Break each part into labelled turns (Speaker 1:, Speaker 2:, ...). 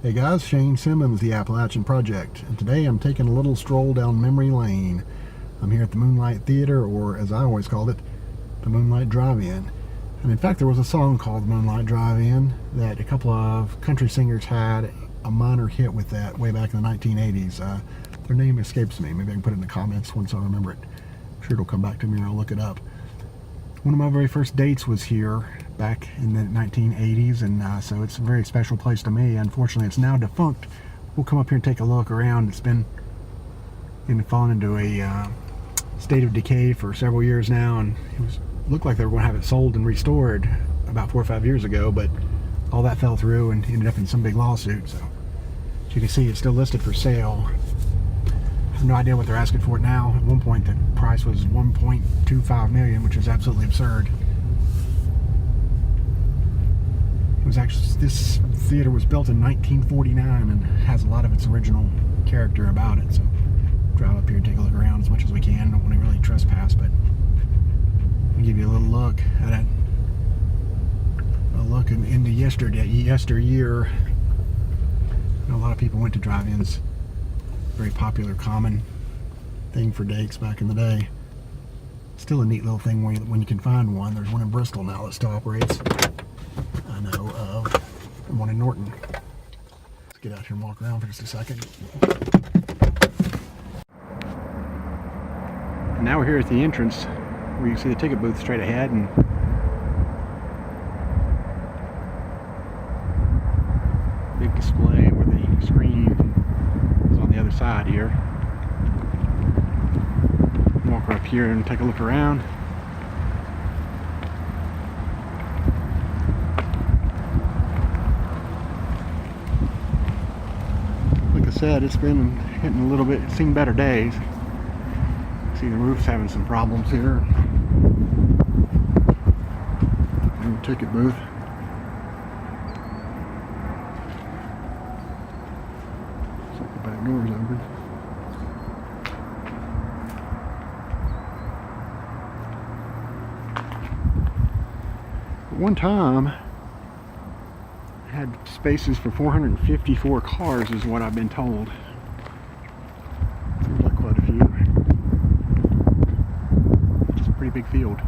Speaker 1: Hey guys, Shane Simmons, the Appalachian Project, and today I'm taking a little stroll down memory lane. I'm here at the Moonlite Theatre, or as I always called it, the Moonlite Drive-In. And in fact, there was a song called Moonlite Drive-In that a couple of country singers had a minor hit with that way back in the 1980s. Their name escapes me. Maybe I can put it in the comments once I remember it. I'm sure it'll come back to me or I'll look it up. One of my very first dates was here back in the 1980s, and so it's a very special place to me. Unfortunately, it's now defunct. We'll come up here and take a look around. It's been fallen into a state of decay for several years now, and looked like they were going to have it sold and restored about 4 or 5 years ago, but all that fell through and ended up in some big lawsuit. So as you can see, it's still listed for sale. I have no idea what they're asking for it now. At one point the price was $1.25 million, which is absolutely absurd. It was actually, this theater was built in 1949 and has a lot of its original character about it. So drive up here and take a look around as much as we can. Don't want to really trespass, but I'll give you a little look at it. A look into yesteryear. I know a lot of people went to drive-ins. Very popular, common thing for dates back in the day. Still a neat little thing when you can find one. There's one in Bristol now that still operates. I know of, and one in Norton. Let's get out here and walk around for just a second. And now we're here at the entrance where you can see the ticket booth straight ahead, and big display where the screen is on the other side here. Walk up here and take a look around. Like I said, it's been hitting a little bit. It's seen better days. See the roof's having some problems here. And the ticket booth. Looks like the back door's open. At one time, I had spaces for 454 cars, is what I've been told. Seems like quite a few. It's a pretty big field.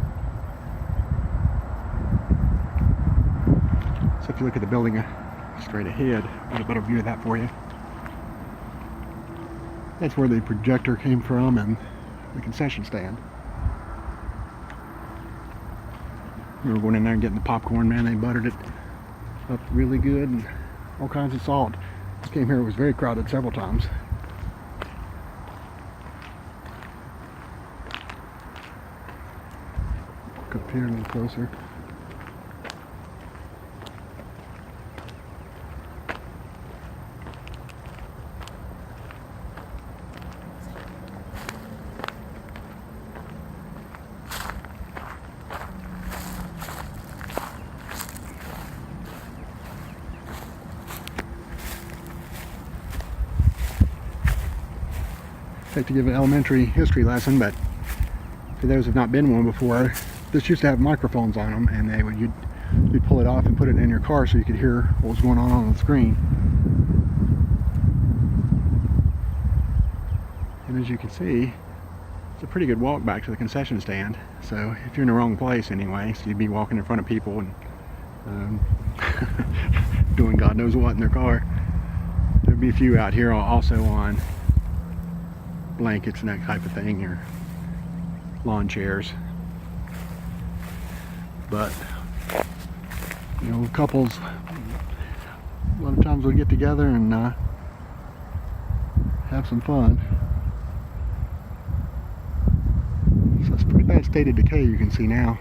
Speaker 1: So if you look at the building straight ahead, I'll get a better view of that for you. That's where the projector came from and the concession stand. We were going in there and getting the popcorn, man. They buttered it up really good and all kinds of salt. This came here, it was very crowded several times. Walk up here a little closer. To give an elementary history lesson, but for those who have not been one before, this used to have microphones on them, and you'd pull it off and put it in your car so you could hear what was going on the screen. And as you can see, it's a pretty good walk back to the concession stand. So if you're in the wrong place anyway, so you'd be walking in front of people and doing God knows what in their car. There'd be a few out here also on blankets and that type of thing, or lawn chairs. But you know, couples a lot of times will get together and have some fun. So it's a pretty bad state of decay, you can see now.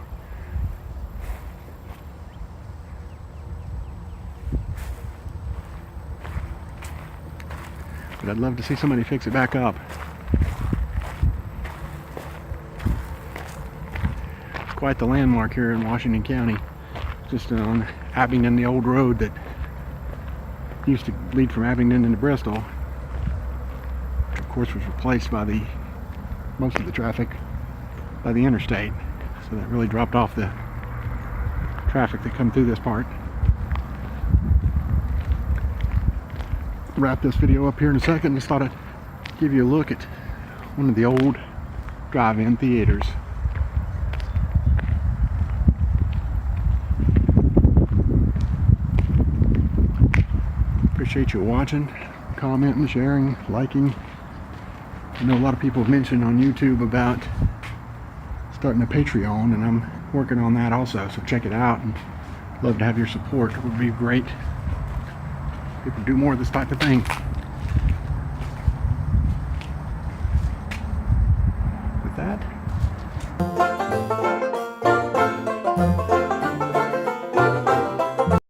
Speaker 1: But I'd love to see somebody fix it back up. Quite the landmark here in Washington County, just on Abingdon, the old road that used to lead from Abingdon into Bristol, which of course was replaced by most of the traffic by the interstate, so that really dropped off the traffic that come through this part. wrap this video up here in a second. Just thought I'd give you a look at one of the old drive-in theaters. Appreciate you watching, commenting, sharing, liking. I know a lot of people have mentioned on YouTube about starting a Patreon, and I'm working on that also, so check it out, and love to have your support. It would be great if we do more of this type of thing.